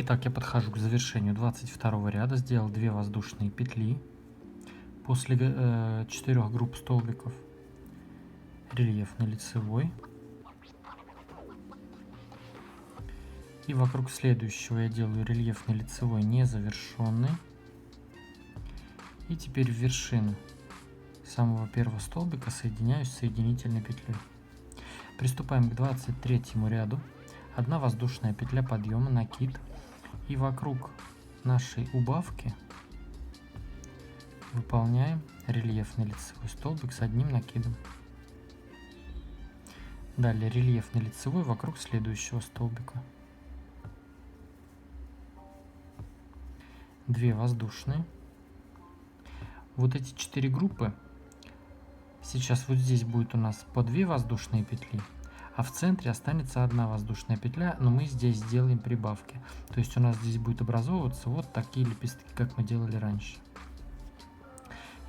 Итак, я подхожу к завершению 22 ряда, сделал 2 воздушные петли после 4 групп столбиков, рельефно-лицевой, и вокруг следующего я делаю рельефно-лицевой незавершенный, и теперь в вершину самого первого столбика соединяюсь соединительной петлей. Приступаем к 23 ряду. 1 воздушная петля подъема, накид, и вокруг нашей убавки выполняем рельефный лицевой столбик с одним накидом. Далее рельефный лицевой вокруг следующего столбика. 2 воздушные. Вот эти 4 группы, сейчас вот здесь будет у нас по 2 воздушные петли, а в центре останется 1 воздушная петля, но мы здесь сделаем прибавки. То есть у нас здесь будет образовываться вот такие лепестки, как мы делали раньше.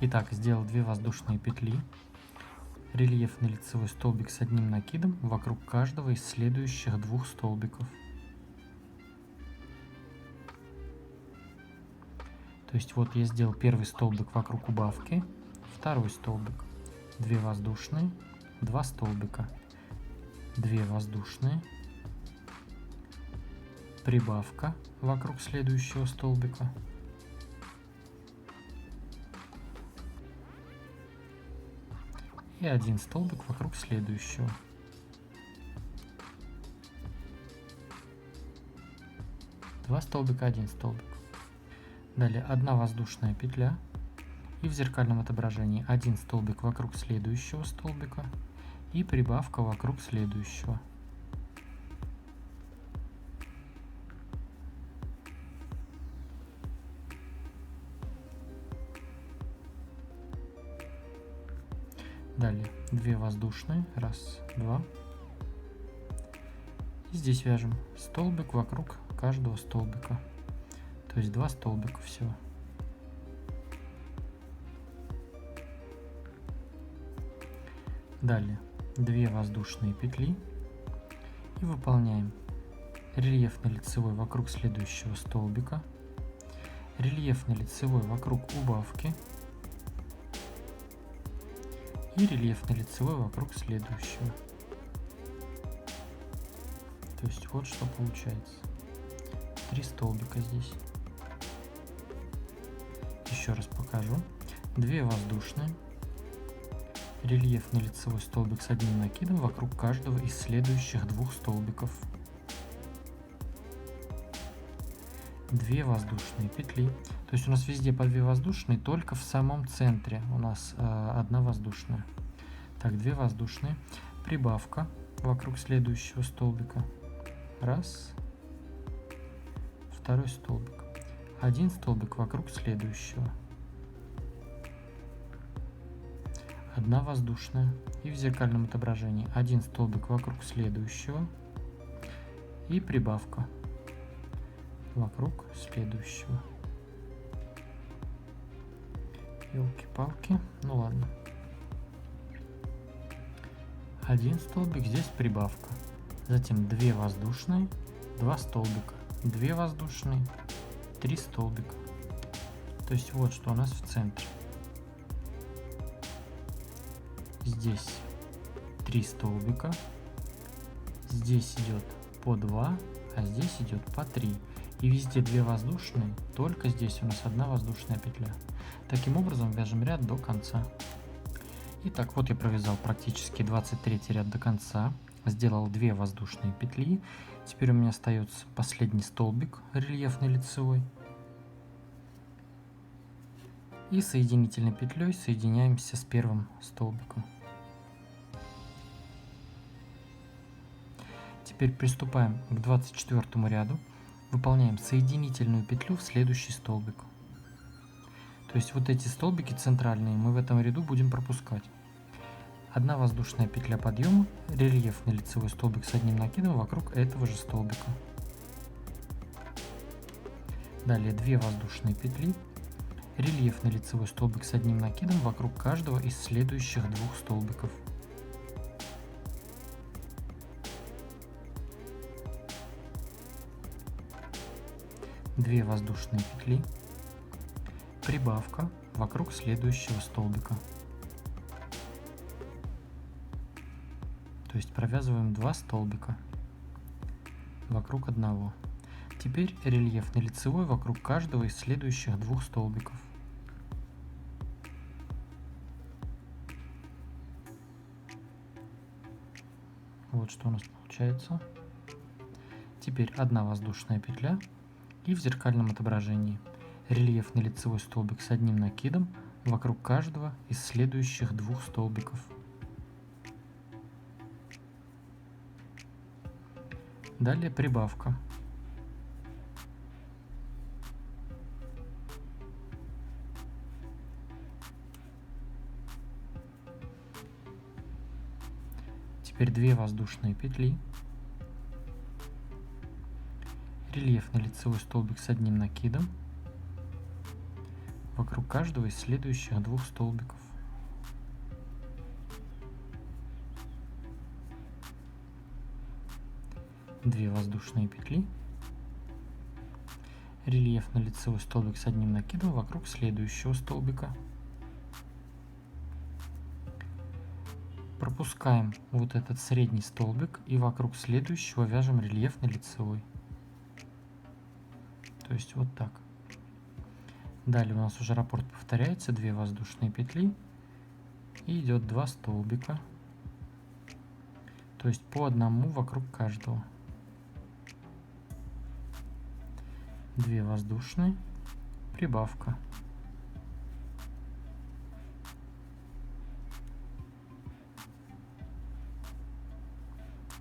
Итак, сделал 2 воздушные петли, рельефный лицевой столбик с одним накидом вокруг каждого из следующих 2 столбиков. То есть вот я сделал первый столбик вокруг убавки, второй столбик, 2 воздушные, 2 столбика, 2 воздушные, прибавка вокруг следующего столбика, и 1 столбик вокруг следующего. Два столбика, 1 столбик. Далее 1 воздушная петля, и в зеркальном отображении 1 столбик вокруг следующего столбика и прибавка вокруг следующего. Далее 2 воздушные, 1, 2. И здесь вяжем столбик вокруг каждого столбика. То есть 2 столбика всего. Далее 2 воздушные петли и выполняем рельефно-лицевой вокруг следующего столбика, рельефно-лицевой вокруг убавки и рельефно-лицевой вокруг следующего. То есть вот что получается. 3 столбика здесь. Еще раз покажу. 2 воздушные, рельефный лицевой столбик с одним накидом вокруг каждого из следующих 2 столбиков. 2 воздушные петли. То есть у нас везде по 2 воздушные, только в самом центре у нас 1 воздушная. Так, 2 воздушные, прибавка вокруг следующего столбика. 1, 2 столбик. 1 столбик вокруг следующего. 1 воздушная, и в зеркальном отображении 1 столбик вокруг следующего и прибавка вокруг следующего. Ёлки-палки, ну ладно. 1 столбик, здесь прибавка, затем 2 воздушные, 2 столбика, 2 воздушные, 3 столбика. То есть вот что у нас в центре. Здесь 3 столбика, здесь идет по 2, а здесь идет по 3. И везде 2 воздушные, только здесь у нас 1 воздушная петля. Таким образом вяжем ряд до конца. Итак, вот я провязал практически 23 ряд до конца, сделал 2 воздушные петли. Теперь у меня остается последний столбик рельефный лицевой. И соединительной петлей соединяемся с первым столбиком. Теперь приступаем к 24 ряду. Выполняем соединительную петлю в следующий столбик. То есть вот эти столбики центральные мы в этом ряду будем пропускать. 1 воздушная петля подъема, рельефный лицевой столбик с одним накидом вокруг этого же столбика. Далее 2 воздушные петли, рельефный лицевой столбик с одним накидом вокруг каждого из следующих 2 столбиков. 2 воздушные петли, прибавка вокруг следующего столбика. То есть провязываем 2 столбика вокруг одного. Теперь рельефный лицевой вокруг каждого из следующих 2 столбиков. Вот что у нас получается. Теперь 1 воздушная петля и в зеркальном отображении рельефный лицевой столбик с одним накидом вокруг каждого из следующих 2 столбиков. Далее прибавка. Теперь 2 воздушные петли, рельефный лицевой столбик с одним накидом вокруг каждого из следующих 2 столбиков. Две воздушные петли, рельефный лицевой столбик с одним накидом вокруг следующего столбика. Пропускаем вот этот средний столбик и вокруг следующего вяжем рельефный лицевой. То есть вот так. Далее у нас уже раппорт повторяется, 2 воздушные петли и идет 2 столбика. То есть по одному вокруг каждого. 2 воздушные, прибавка.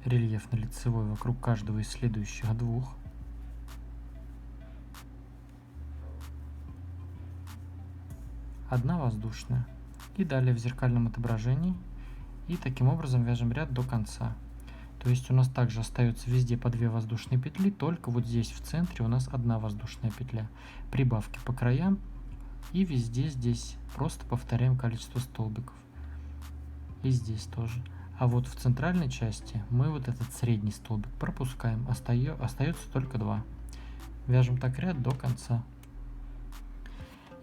Рельефный лицевой вокруг каждого из следующих 2. Одна воздушная. И далее в зеркальном отображении. И таким образом вяжем ряд до конца. То есть у нас также остается везде по 2 воздушные петли, только вот здесь в центре у нас 1 воздушная петля. Прибавки по краям и везде здесь просто повторяем количество столбиков. И здесь тоже. А вот в центральной части мы вот этот средний столбик пропускаем, остается только 2. Вяжем так ряд до конца.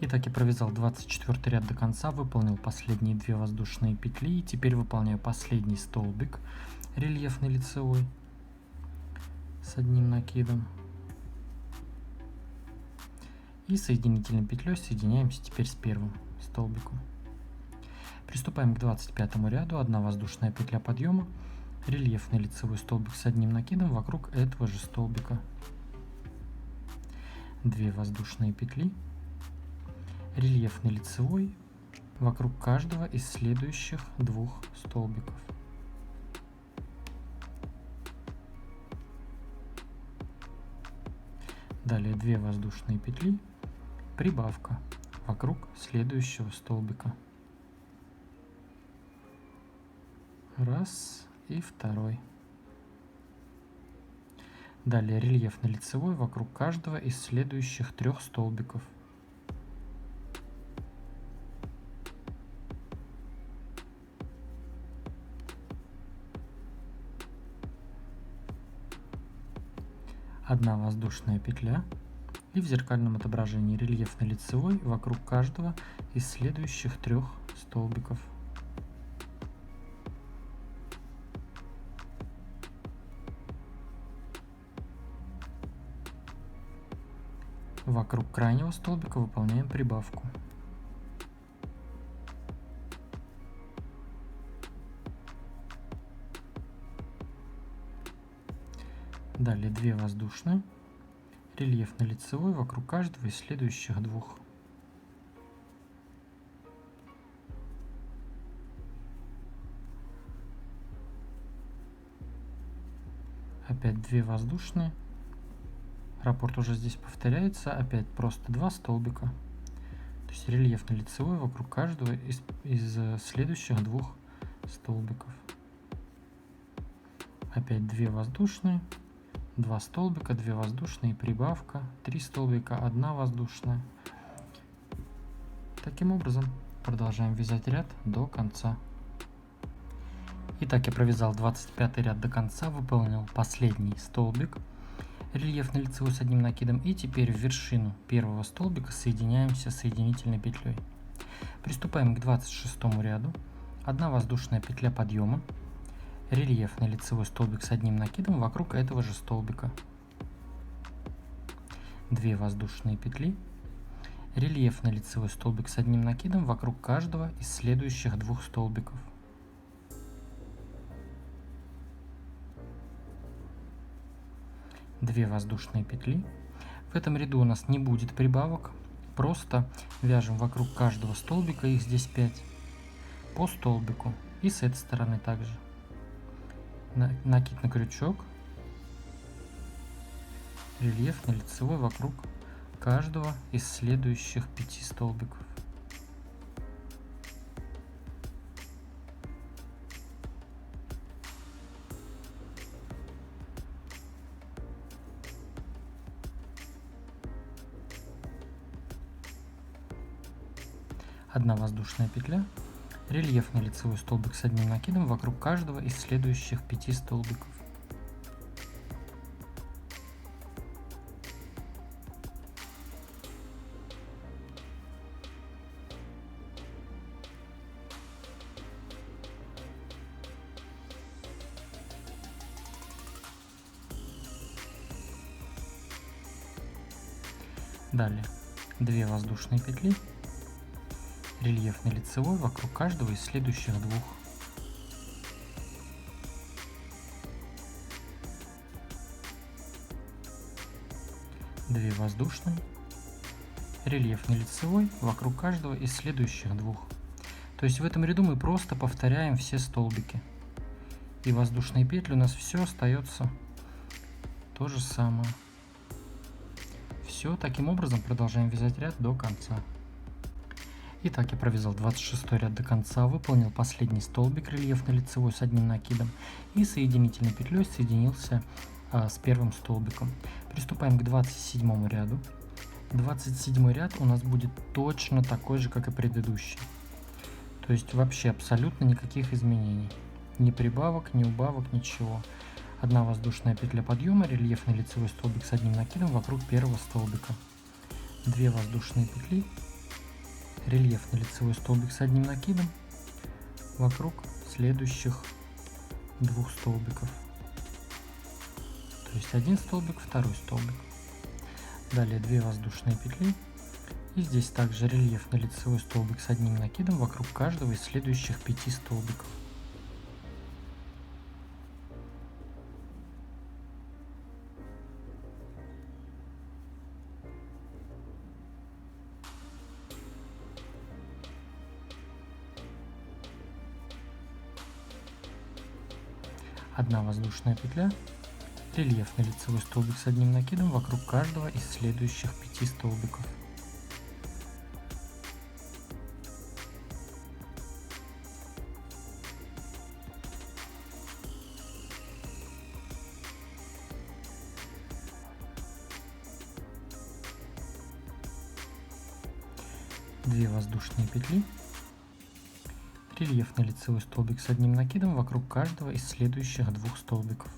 Итак, я провязал 24 ряд до конца, выполнил последние 2 воздушные петли и теперь выполняю последний столбик рельефный лицевой с одним накидом. И соединительной петлей соединяемся теперь с первым столбиком. Приступаем к 25 ряду. 1 воздушная петля подъема, рельефный лицевой столбик с одним накидом вокруг этого же столбика. 2 воздушные петли, рельефный лицевой вокруг каждого из следующих 2 столбиков. Далее 2 воздушные петли, прибавка вокруг следующего столбика. Раз и второй. Далее рельефный лицевой вокруг каждого из следующих 3 столбиков. Одна воздушная петля и в зеркальном отображении рельефный лицевой вокруг каждого из следующих 3 столбиков. Вокруг крайнего столбика выполняем прибавку. Далее 2 воздушные, рельефный лицевой вокруг каждого из следующих 2. Опять 2 воздушные. Раппорт уже здесь повторяется, опять просто 2 столбика. То есть рельефный лицевой вокруг каждого из следующих 2 столбиков. Опять 2 воздушные, 2 столбика, 2 воздушные, прибавка, 3 столбика, 1 воздушная. Таким образом продолжаем вязать ряд до конца. Итак, я провязал 25 ряд до конца, выполнил последний столбик. Рельефный лицевой с одним накидом. И теперь в вершину первого столбика соединяемся соединительной петлей. Приступаем к 26 ряду. 1 воздушная петля подъема, рельефный лицевой столбик с одним накидом вокруг этого же столбика, 2 воздушные петли, рельефный лицевой столбик с одним накидом вокруг каждого из следующих 2 столбиков, 2 воздушные петли. В этом ряду у нас не будет прибавок, просто вяжем вокруг каждого столбика, их здесь 5, по столбику, и с этой стороны также. Накид на крючок, рельефный лицевой вокруг каждого из следующих 5 столбиков. Одна воздушная петля, рельефный лицевой столбик с одним накидом вокруг каждого из следующих 5 столбиков. Далее 2 воздушные петли, рельефный лицевой вокруг каждого из следующих 2. Две воздушные, рельефный лицевой вокруг каждого из следующих 2. То есть в этом ряду мы просто повторяем все столбики. И воздушные петли у нас все остается то же самое. Все, таким образом продолжаем вязать ряд до конца. Итак, я провязал 26 ряд до конца, выполнил последний столбик рельефный лицевой с одним накидом и соединительной петлей соединился с первым столбиком. Приступаем к 27 ряду. 27 ряд у нас будет точно такой же, как и предыдущий. То есть вообще абсолютно никаких изменений. Ни прибавок, ни убавок, ничего. 1 воздушная петля подъема, рельефный лицевой столбик с одним накидом вокруг первого столбика. 2 воздушные петли, рельефный лицевой столбик с одним накидом вокруг следующих 2 столбиков. То есть один столбик, второй столбик. Далее 2 воздушные петли. И здесь также рельефный лицевой столбик с одним накидом вокруг каждого из следующих 5 столбиков. Одна воздушная петля, рельефный лицевой столбик с одним накидом вокруг каждого из следующих 5 столбиков. Две воздушные петли, рельефный лицевой столбик с одним накидом вокруг каждого из следующих 2 столбиков.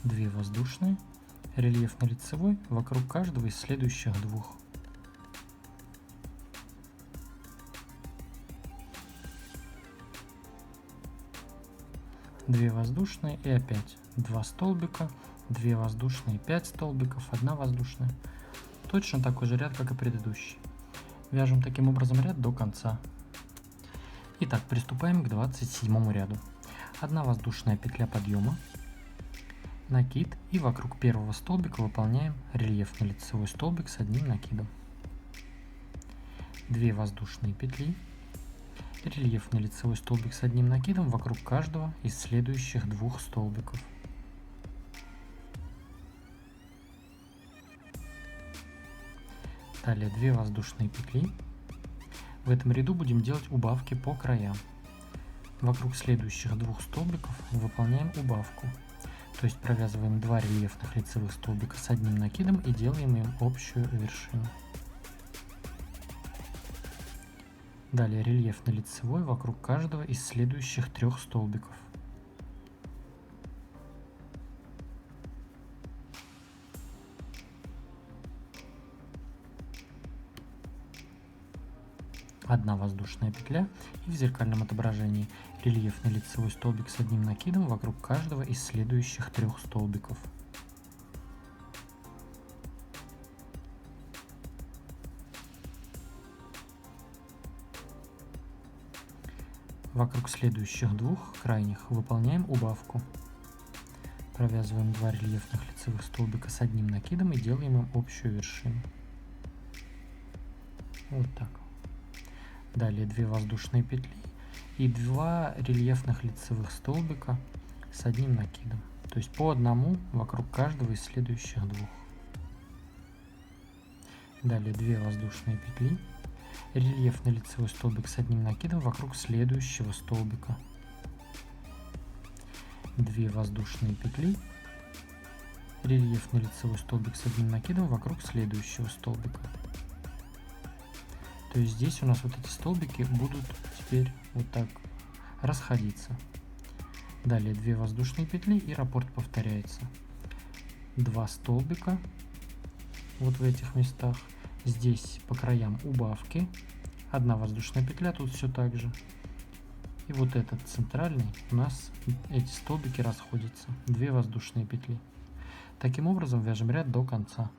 2 воздушные, рельефный лицевой вокруг каждого из следующих 2. Две воздушные и опять 2 столбика, 2 воздушные, 5 столбиков, 1 воздушная. Точно такой же ряд, как и предыдущий. Вяжем таким образом ряд до конца. Итак, приступаем к 27 ряду. 1 воздушная петля подъема, накид, и вокруг первого столбика выполняем рельефный лицевой столбик с одним накидом. 2 воздушные петли, рельефный лицевой столбик с одним накидом вокруг каждого из следующих 2 столбиков. Далее 2 воздушные петли. В этом ряду будем делать убавки по краям. Вокруг следующих 2 столбиков выполняем убавку. То есть провязываем 2 рельефных лицевых столбика с одним накидом и делаем им общую вершину. Далее рельефный лицевой вокруг каждого из следующих 3 столбиков. 1 воздушная петля и в зеркальном отображении рельефный лицевой столбик с одним накидом вокруг каждого из следующих 3 столбиков. Вокруг следующих 2 крайних выполняем убавку. Провязываем 2 рельефных лицевых столбика с одним накидом и делаем им общую вершину. Вот так. Далее 2 воздушные петли и 2 рельефных лицевых столбика с одним накидом. То есть по одному вокруг каждого из следующих 2. Далее 2 воздушные петли, рельефный лицевой столбик с одним накидом вокруг следующего столбика. 2 воздушные петли, рельефный лицевой столбик с одним накидом вокруг следующего столбика. То есть здесь у нас вот эти столбики будут теперь вот так расходиться. Далее 2 воздушные петли и раппорт повторяется. 2 столбика вот в этих местах. Здесь по краям убавки. 1 воздушная петля, тут все так же. И вот этот центральный у нас эти столбики расходятся. 2 воздушные петли. Таким образом вяжем ряд до конца.